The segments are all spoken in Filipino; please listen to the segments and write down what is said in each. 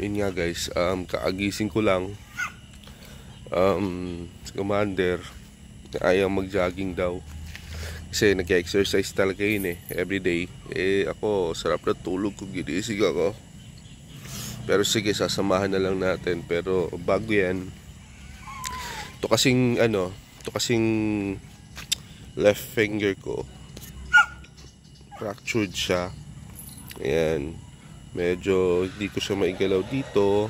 Yun nga guys, kaagising ko lang. Si Commander ayaw mag-jogging daw kasi nag-exercise talaga yun everyday. Ako sarap na tulog ko, ginising ako. Pero sige, sasamahan na lang natin. Pero bago yan, ito kasing left finger ko fractured siya. Ayan, medyo hindi ko siya maigalaw dito.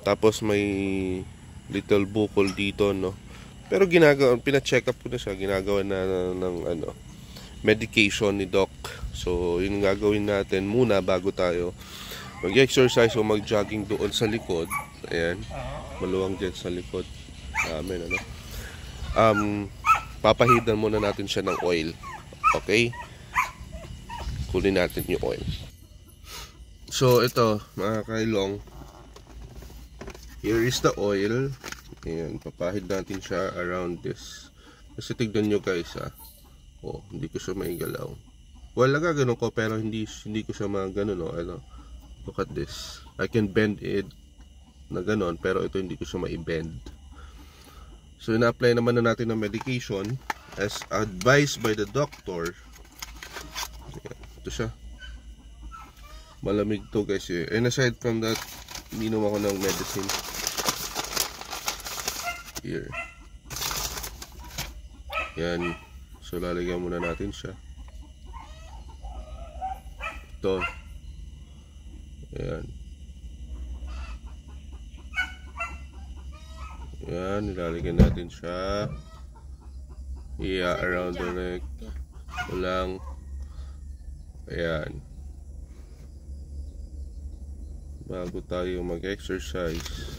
Tapos may little bukol dito, no. Pero pina-check up ko na siya, ginagawa na ng medication ni doc. So yun gagawin natin muna bago tayo mag-exercise o mag-jogging doon sa likod. Ayan, maluwang dyan sa likod namin, papahidan muna natin siya ng oil. Okay, kunin natin yung oil. So ito mga kailong, here is the oil. Ayan, papahid natin siya around this. Kasi tignan nyo guys hindi ko siya maigalaw. Well, nagaganon ko pero hindi ko siya magano, no. Look at this. I can bend it na ganon, pero ito hindi ko siya mai-bend. So ina-apply naman na natin ng medication as advised by the doctor. Ayan, ito siya. Malamig to guys And aside from that, ininom ako ng medicine. Here. Yan. So lalagyan muna natin siya. Ito. Ayan. Yan, nilalagyan natin siya. Around the neck. Walang. Ayan. Bago tayo mag-exercise.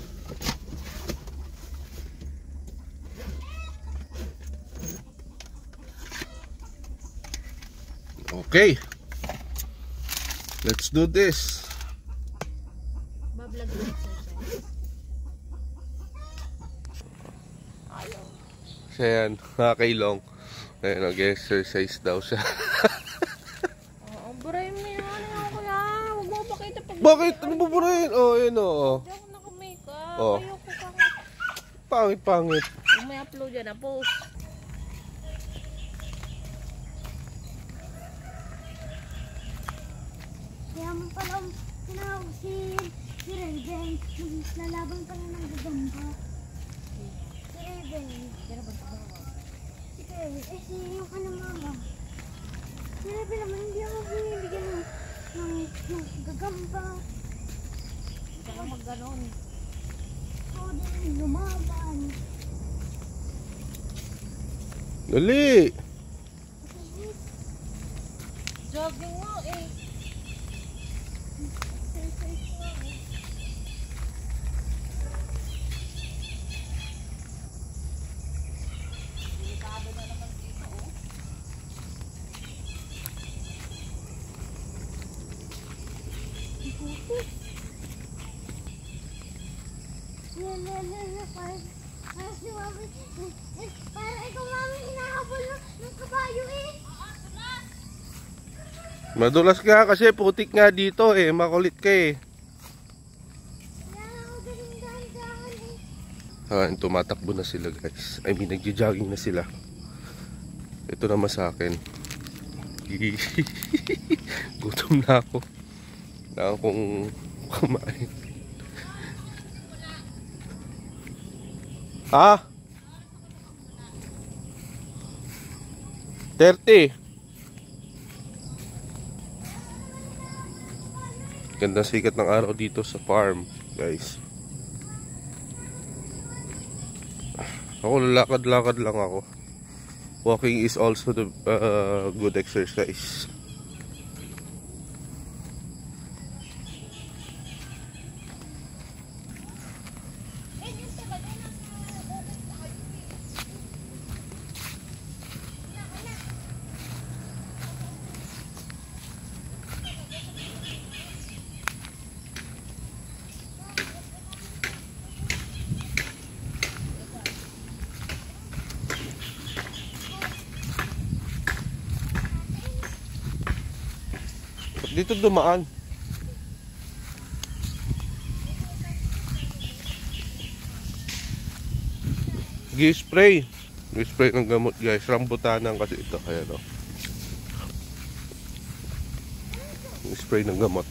Okay. Let's do this. Bablog na exercise. So yan, mga kailong. Ayan, nag-exercise daw siya. Buray mo yun. Kuya, huwag mo pakita pag... Bakit? Ano ba burahin? Yun Hindi ako naka-makeup. Ayoko pangit. Pangit. Kung may upload yan na post. Kaya mo palang tinawag si Raven. Lalaban pa na ng gagamba. Si Raven. Si Raven. Si yung mama. Si Raven naman hindi ako binibigyan ng gagamba. Hindi ka mag-ganon. Ako din lumaban. Dali. Jogging mo Para ikaw mami hinahabol ng kabayo Madulas ka kasi putik nga dito makulit ka Kaya ako galing dahan-dahan Tumatakbo na sila guys. I mean, nagja-jogging na sila. Ito naman sa akin. Gutom na ako. Kailangan kong kumain. 30. Gandang sikat ng araw dito sa farm, guys. Ako lalakad-lakad lang ako. Walking is also the good exercise. Dito dumaan. Gi-spray. Gi-spray ng gamot guys. Rambutanan kasi ito. Ayan o. Gi-spray ng gamot.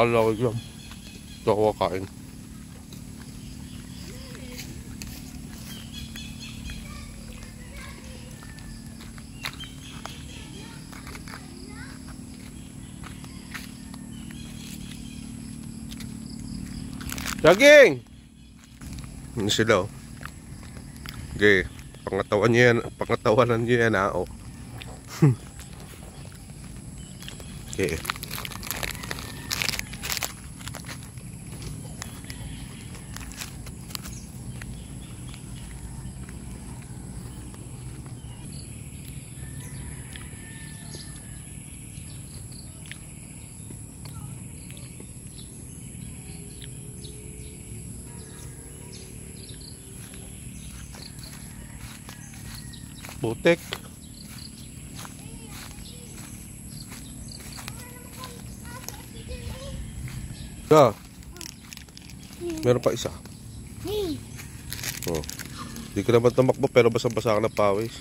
Laki lang. Ito ako kakain. Jogging! Ano sila oh. Okay. Pangatawanan nyo yan oh. Okay. Putek. Meron pa isa. Oh. Di ka naman tumakbo pero basang-basa ka na pawis.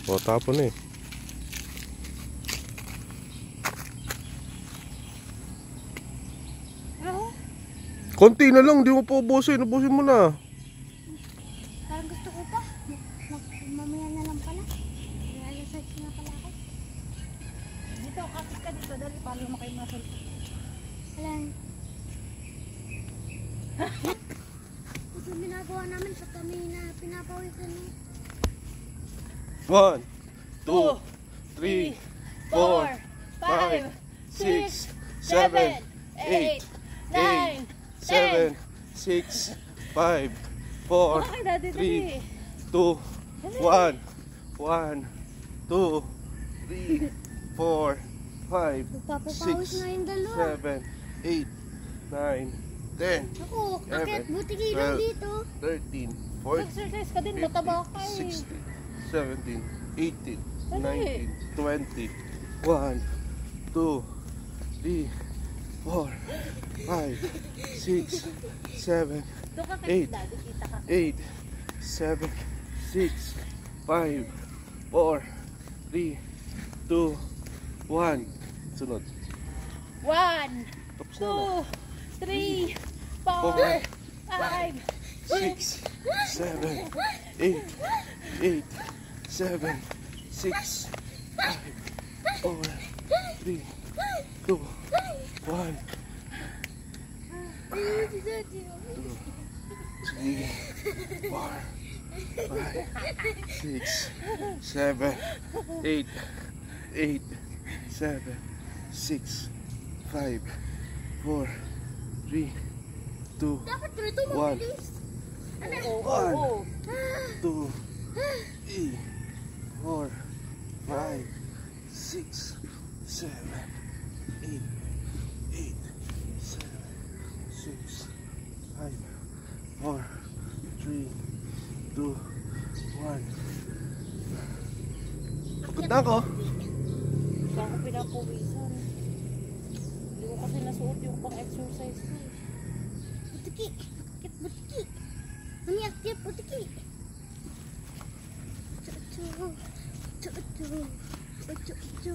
O, tapon eh. Konti na lang, di mo pa ubusin. Ubusin mo na. Parang gusto ko pa. Mamaya na lang pala. Realize na pala ako. Dito, kapit ka dito. Dali, paano mo kayo masal? Alam. Ito yung ginagawa namin sa kami na pinapawisan mo. 1, 2, 3, 4, 5, 6, 7, 8, 9, 7, 6, 5, 4, 3, 2, 1, 1, 2, 3, 4, 5, Magpapapawis na yung dalawa. 7, 8, 9, 10, Ako, akit 11, buti kilang 12, dito. 13, 14, Exercise ka din, mataba ka eh. 16, 17, 18, Dali. 19, 20, 1, 2, 3, 4, 5, 6, 7, Doon ka kasi 8, daddy, kita ka. 8, 7, 6, 5, 4, 3, 2, 1. Sunod. 1, Tapos na na. 2, 3, 4, 5, 6, 7, 8, 8, 7, 6, 5, 4, 3, 2, 1. 3, 4, 5, 6, 7, 8, 8, 7, 6, 5, 4, 3, 2, Dapat ganito 1. mabilis. Oo. 2, 3, 4, 5, 6, 7, 8, 8, 7, 6, 5, 4, 3, 2, 1. Pagod na ako. Hindi ako pinapawisan. Hindi ko kasi nasuot yung pang-exercise ko. Butiki. Akit butiki. Mami akit butiki. Cucu. Cucu. Cucu. Cucu.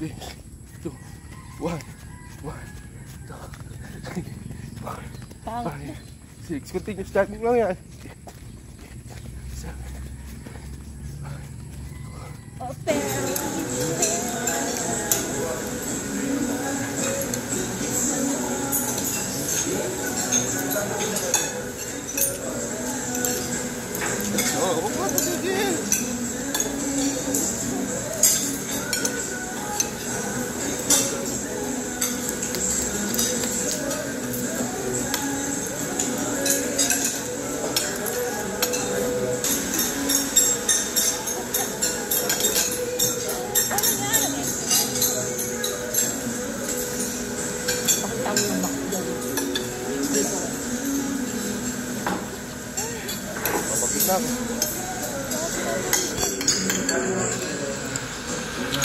3, 2, 1, 1, 2, 3, 4, Pang. 5, 6. Continue starting lang yan. Oh, pero. Oh, huwag mo patigil. Bakit?